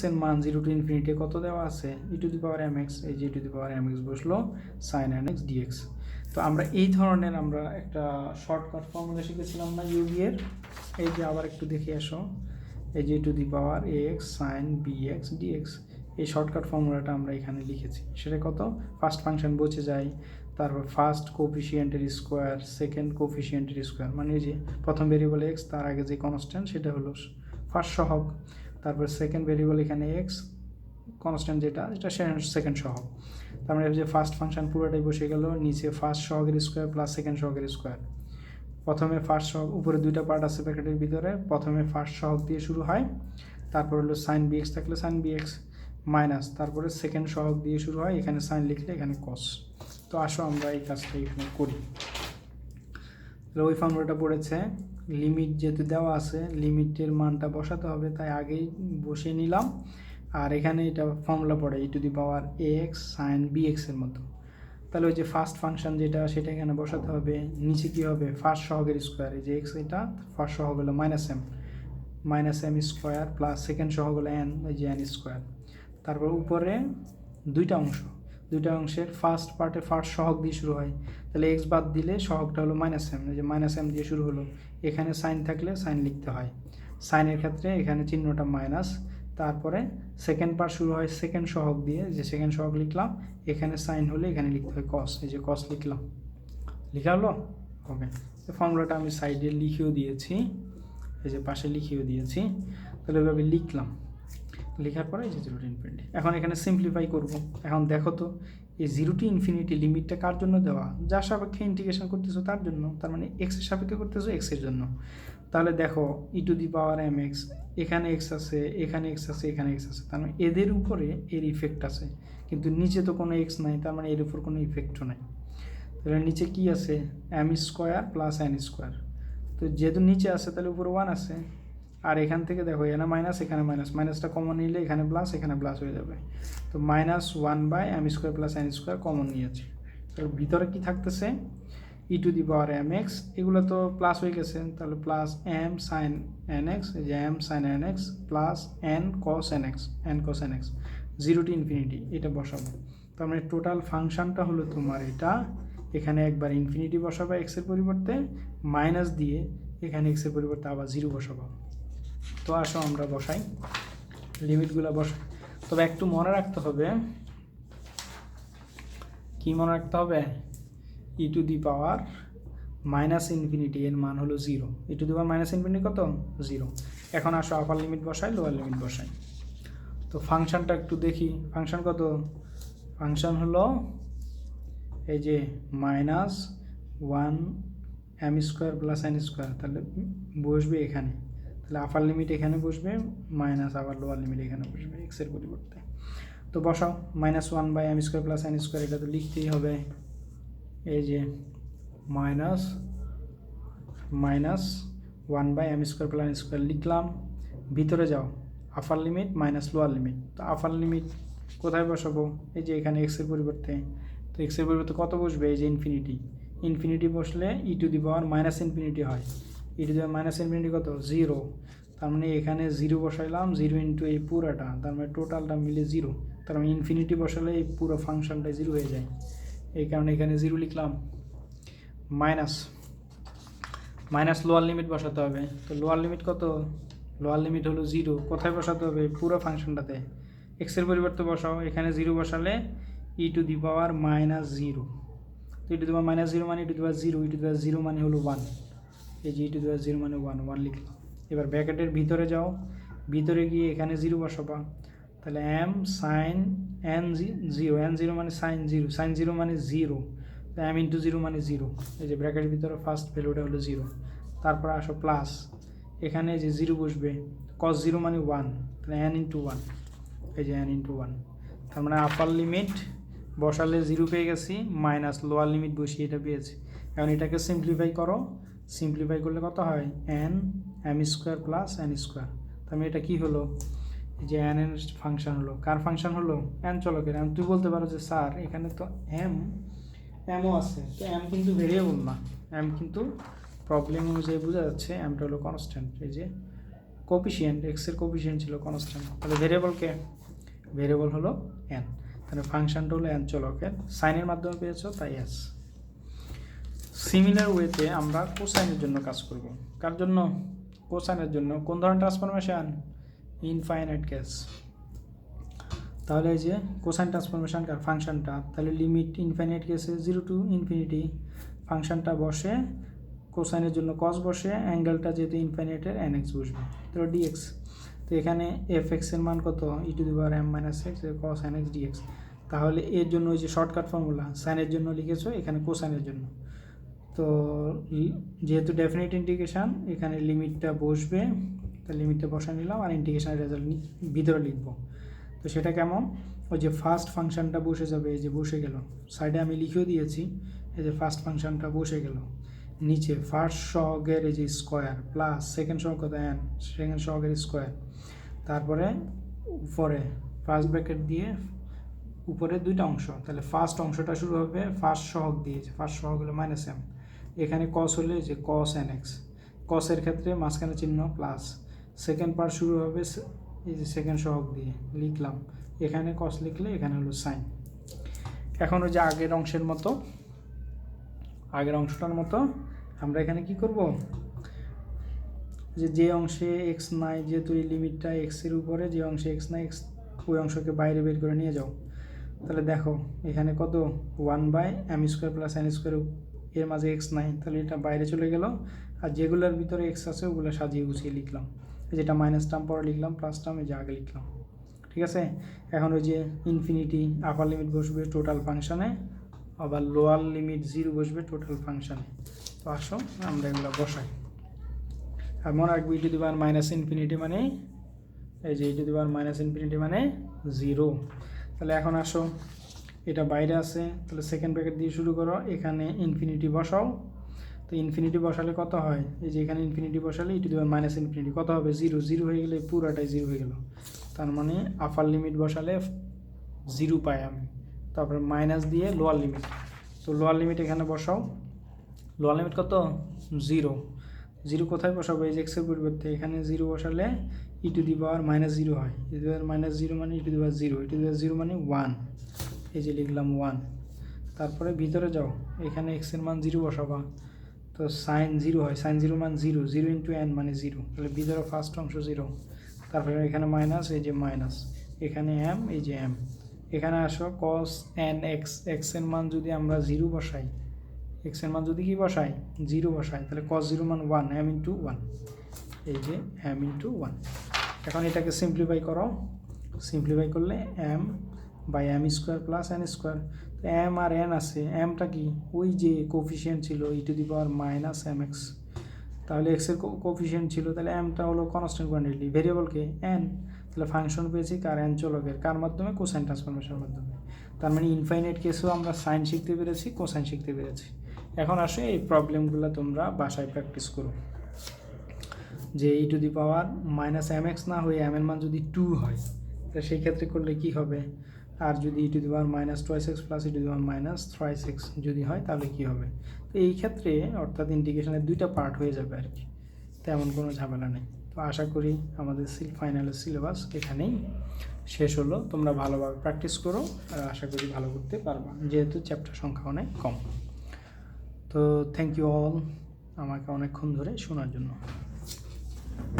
এর মান 0 to infinity কত দেওয়া আছে e to the power mx, এই যে e to the power mx বসলো sin nx dx। তো আমরা এই ধরনের আমরা একটা শর্টকাট ফর্মুলা শিখেছিলাম না u v এর, এই যে আবার একটু দেখে আসো, এই যে e to the power ax sin bx dx, এই শর্টকাট ফর্মুলাটা আমরা এখানে লিখেছি। সেটা কত, ফার্স্ট ফাংশন বসে যায়, তারপর ফার্স্ট কোফিশিয়েন্টের স্কোয়ার, সেকেন্ড কোফিশিয়েন্টের স্কোয়ার, মানে এই যে প্রথম ভেরিয়েবল এক্স, তার আগে যে কনস্ট্যান্ট সেটা হলো ফার্স্ট সহগ, তারপর সেকেন্ড ভেরিয়েবল এখানে এক্স কনস্ট্যান্ট যেটা সেকেন্ড সহগ। তার মানে যে ফার্স্ট ফাংশন পুরোটাই বসে গেল, নিচে ফার্স্ট সহগের স্কোয়ার প্লাস সেকেন্ড সহগের স্কোয়ার। প্রথমে ফার্স্ট সহগ, উপরে দুইটা পার্ট আছে ব্র্যাকেটের ভিতরে, প্রথমে ফার্স্ট সহগ দিয়ে শুরু হয়, তারপর হলো সাইন বিএক্স থাকলে সাইন বিএক্স মাইনাস, তারপরে সেকেন্ড সহগ দিয়ে শুরু হয়, এখানে সাইন লিখলে এখানে কস। তো আসো আমরা এই কাজটা এখানে করি। তাহলে ওই ফর্মুলাটা পড়েছে, লিমিট যেহেতু দেওয়া আছে লিমিটের মানটা বসাতে হবে, তাই আগেই বসিয়ে নিলাম। আর এখানে এটা ফর্মুলা পড়ে e to the power ax sin bx এর মতো। তাহলে ওই যে ফার্স্ট ফাংশন যেটা সেটা এখানে বসাতে হবে, নিচে কী হবে ফার্স্ট সহগের স্কোয়ার, এই যে এক্স, এটা ফার্স্ট সহগ হলো minus m square plus second সহগ হলো এন, এই যে এন স্কোয়ার। তারপর উপরে দুইটা অংশের ফার্স্ট পার্টে ফার্স্ট সহগ দিয়ে শুরু হয়, তাহলে এক্স বাদ দিলে সহগটা হলো মাইনাস এম, এই যে মাইনাস এম দিয়ে শুরু হলো, এখানে সাইন থাকলে সাইন লিখতে হয়, সাইনের ক্ষেত্রে এখানে চিহ্নটা মাইনাস। তারপরে সেকেন্ড পার্ট শুরু হয় সেকেন্ড সহগ দিয়ে, যে সেকেন্ড সহগ লিখলাম, এখানে সাইন হলে এখানে লিখতে হয় কস, এই যে কস লিখলাম, লেখা হলো। ওকে, এই ফর্মুলাটা আমি সাইডে লিখেও দিয়েছি, এই যে পাশে লিখেও দিয়েছি। তাহলে ওইভাবে লিখলাম, লেখার পরে এই যে 0 to ইনফিনিটি। এখন এখানে সিম্পলিফাই করব। এখন দেখো তো এই 0 to ইনফিনিটি লিমিটটা কার জন্য দেওয়া, যার সাপেক্ষে ইন্টিগ্রেশন করতেছো তার জন্য, তার মানে এক্স এর সাপেক্ষে করতেছো এক্স এর জন্য। তাহলে দেখো e to the power mx, এখানে এক্স আছে, এখানে এক্স আছে, এখানে এক্স আছে, তার মানে এদের উপরে এর ইফেক্ট আছে, কিন্তু নিচে তো কোনো এক্স নাই, তার মানে এর উপর কোনো ইফেক্টও নাই। তাহলে নিচে কি আছে m square plus n square, তো যেহেতু নিচে আছে তাহলে উপরে 1 আছে। আর এখান থেকে দেখো এখানে মাইনাস, এখানে মাইনাস, মাইনাসটা কমন নিলে এখানে প্লাস, এখানে প্লাস হয়ে যাবে। তো -1/m square plus n square common নিয়েছি। তো ভিতরে কি থাকতেছে e to the power mx, এগুলো তো প্লাস হয়ে গেছে, তাহলে প্লাস m sin nx, এই যে m sin nx plus n cos nx, n cos nx 0 to infinity, এটা বসাবো। তার মানে টোটাল ফাংশনটা হলো তোমার এটা, এখানে একবার ইনফিনিটি বসাবো এক্স এর পরিবর্তে, মাইনাস দিয়ে এখানে এক্স এর পরিবর্তে আবার 0 বসাবো। তো আসো আমরা বসাই, লিমিটগুলো বসাই। তবে একটু মনে রাখতে হবে, কি মনে রাখতে হবে, e to the power minus infinity এর মান হলো 0, e to the power minus infinity কত 0। এখন আসো আপার লিমিট বসাই, লোয়ার লিমিট বসাই। তো ফাংশনটা একটু দেখি, ফাংশন কত, ফাংশন হলো এই যে -1 m square plus n square, তাহলে বসবে এখানে, তাহলে আপার লিমিট এখানে বসবে, মাইনাস আবার লোয়ার লিমিট এখানে বসবে এক্স এর পরিবর্তে। তো বসাও -1/m square plus n square, এটা তো লিখতেই হবে, এই যে -1/m square plus n square লিখলাম। ভিতরে যাও, আপার লিমিট মাইনাস লোয়ার লিমিট, তো আপার লিমিট কোথায় বসাবো, এই যে এখানে এক্স এর পরিবর্তে, তো এক্স এর পরিবর্তে কত বসবে, এই যে ইনফিনিটি বসলে e to the power minus infinity হয়, e to the power minus infinity কত 0, তার মানে এখানে 0 বসাইলাম, 0 ইন্টু এই পুরাটা, তার মানে টোটালটা মিলে 0, তার মানে ইনফিনিটি বসালে এই পুরো ফাংশনটা 0 হয়ে যায়, এই কারণে এখানে 0 লিখলাম। মাইনাস লোয়ার লিমিট বসাতে হবে, তো লোয়ার লিমিট কত, লোয়ার লিমিট হলো 0, কোথায় বসাতে হবে, পুরো ফাংশনটাতে, এক্স এর পরিবর্তে বসাও, এখানে 0 বসালে e টু দি পাওয়ার -0, তো e টু দি পাওয়ার -0 মানে e to the power 0, e to the power 0 মানে হলো 1, এই যে e টু দি পাওয়ার 0 মানে 1 লিখলাম। এবার ব্র্যাকেটের ভিতরে যাও, ভিতরে গিয়ে এখানে 0 বসাবা, তাহলে m sin n0 মানে sin 0 মানে 0, তো m ইন্টু 0 মানে 0, এই যে ব্র্যাকেটের ভিতরে ফার্স্ট ভ্যালুটা হলো 0। তারপর আসো প্লাস, এখানে যে 0 বসবে, cos 0 মানে 1, তাহলে n ইন্টু 1, এই যে n ইন্টু 1, তার মানে আপার লিমিট বসালে 0 পেয়ে গেছি, মাইনাস লোয়ার লিমিট বসিয়ে এটা পেয়েছি। এখন এটাকে সিম্পলিফাই করো, সিম্পলিফাই করলে কত হয় m square plus n square, তার মানে এটা কী হলো, এই যে n এর ফাংশন হলো, কার ফাংশন হলো n চলকের। এখন তুই বলতে পারো যে স্যার এখানে তো mও আছে, তো m কিন্তু ভেরিয়েবল না, m কিন্তু প্রবলেম অনুযায়ী বোঝা যাচ্ছে, mটা হলো কনস্ট্যান্ট, এই যে কোফিশিয়েন্ট, এক্সের কোফিশিয়েন্ট ছিল কনস্ট্যান্ট, তাহলে ভেরিয়েবল হলো এন, তাহলে ফাংশনটা হলো এন চলকের, সাইনের মাধ্যমে পেয়েছো তাই এস। সিমিলার ওয়েতে আমরা কোসাইনের জন্য কাজ করব। কার জন্য? কোসাইনের জন্য। কোন ধরনের ট্রান্সফরমেশন? Infinite case. তাহলে এই যে কোসাইন ট্রান্সফরমেশন কার ফাংশনটা, তাহলে লিমিট ইনফাইনাইট কেসে 0 টু ইনফিনিটি, ফাংশনটা বসে কোসাইনের জন্য কস বসে, অ্যাঙ্গেলটা যেহেতু ইনফাইনাইটের এন এক্স বসবে, তাহলে ডিএক্স। তো এখানে এফ এক্সের মান কত? e⁻m−x cos n x dx। তাহলে এর জন্য ওই যে শর্টকাট ফর্মুলা সাইনের জন্য লিখেছো, এখানে কোসাইনের জন্য। তো যেহেতু ডেফিনিট ইন্টিগ্রেশন, এখানে লিমিটটা বসবে, তা লিমিটটা বসা নিলাম, আর ইন্টিগ্রেশনের রেজাল্ট ভিতরে লিখবো। তো সেটা কেমন? ওই যে ফার্স্ট ফাংশনটা বসে যাবে, এই যে বসে গেল, সাইডে আমি লিখেও দিয়েছি, এই যে ফার্স্ট ফাংশনটা বসে গেল, নিচে ফার্স্ট সহগের এই যে স্কোয়ার প্লাস সেকেন্ড সহগ কত এন, সেকেন্ড সহগের স্কোয়ার, তারপরে উপরে ফার্স্ট ব্র্যাকেট দিয়ে উপরে দুইটা অংশ, তাহলে ফার্স্ট অংশটা শুরু হবে ফার্স্ট সহগ দিয়ে, ফার্স্ট সহগ হলো -m, এখানে কস হলে যে cos nx, কসের ক্ষেত্রে মাঝখানে চিহ্ন প্লাস, সেকেন্ড পার্ট শুরু হবে এই যে সেকেন্ড সহগ দিয়ে লিখলাম, এখানে কস লিখলে এখানে হলো সাইন। এখন ওই যে আগের অংশটার মতো আমরা এখানে কি করব, যে অংশে এক্স নাই, যেহেতু এই লিমিটটা এক্সের উপরে, যে অংশে এক্স নাই ওই অংশকে বাইরে বের করে নিয়ে যাও। তাহলে দেখো এখানে কত 1/m² + n², এর মাঝে এক্স নাই, তাহলে এটা বাইরে চলে গেল, আর যেগুলোর ভিতরে এক্স আছে ওগুলো সাজিয়ে গুছিয়ে লিখলাম, যেটা মাইনাস টার্ম পরে লিখলাম, প্লাস টার্ম এই যে আগে লিখলাম। ঠিক আছে, এখন ওই যে ইনফিনিটি আপার লিমিট বসবে টোটাল ফাংশানে, আবার লোয়ার লিমিট 0 বসবে টোটাল ফাংশানে। তো আসো আমরা এগুলো বসাই। আর মনে রাখবো e⁻∞ মানে এই যে e⁻∞ মানে 0। তাহলে এখন আসো, এটা বাইরে আছে, তাহলে সেকেন্ড ব্র্যাকেট দিয়ে শুরু করো, এখানে ইনফিনিটি বসাও। তো ইনফিনিটি বসালে কত হয়? এই যে এখানে ইনফিনিটি বসালে e⁻∞ কত হবে? 0, 0 হয়ে গেলে পুরাটাই 0 হয়ে গেল, তার মানে আপার লিমিট বসালে 0 পাই আমি, তারপরে মাইনাস দিয়ে লোয়ার লিমিট, তো লোয়ার লিমিট এখানে বসাও, লোয়ার লিমিট কত? 0। 0 কোথায় বসাবো? এই যে এক্সের পরিবর্তে এখানে 0 বসালে e⁻−0 হয়, e⁻−0 মানে e⁻0, e⁻0 মানে 1, এই যে লিখলাম 1। তারপরে ভিতরে যাও, এখানে এক্সের মান 0 বসাবা, তো সাইন 0 হয়, সাইন 0 মান 0, 0 × n মানে 0, তাহলে ভিতরে ফার্স্ট অংশ 0, তারপরে এখানে মাইনাস, এই যে মাইনাস, এখানে m, এই যে m, এখানে আসো cos nx, x এর মান যদি আমরা 0 বসাই, x এর মান যদি কি বসাই? 0 বসাই, তাহলে cos 0 মান 1, m × 1, এই যে m × 1। এখন এটাকে সিম্পলিফাই করো, সিম্পলিফাই করলে m/m² + n², তো m আর n আছে, mটা কি? ওই যে কোফিশিয়েন্ট ছিল e⁻−mx, তাহলে x এর কোফিশিয়েন্ট ছিল, তাহলে mটা হলো কনস্ট্যান্ট কোয়ান্টিটি, ভেরিয়েবলকে n, তাহলে ফাংশন পেয়েছি কার? n চলকের, কার মাধ্যমে? কোসাইন ট্রান্সফরমেশনের মাধ্যমে। তার মানে ইনফাইনাইট কেসেও আমরা সাইন শিখতে পেরেছি, কোসাইন শিখতে পেরেছি। এখন আসে এই প্রবলেমগুলো তোমরা বাসায় প্র্যাকটিস করো, যে e⁻−mx না হয়ে m এর মান যদি 2 হয়, তো সেই ক্ষেত্রে করলে কি হবে? আর যদি e⁻−2x + e⁻−3x যদি হয় তাহলে কি হবে? তো এই ক্ষেত্রে অর্থাৎ ইন্টিগ্রেশনের দুইটা পার্ট হয়ে যাবে আর কি, তেমন কোনো ঝামেলা নেই। তো আশা করি আমাদের ফাইনালের সিলেবাস এখানেই শেষ হলো। তোমরা ভালোভাবে প্র্যাকটিস করো, আর আশা করি ভালো করতে পারবা, যেহেতু চ্যাপ্টার সংখ্যা অনেক কম। তো থ্যাংক ইউ অল আমাকে অনেকক্ষণ ধরে শোনার জন্য।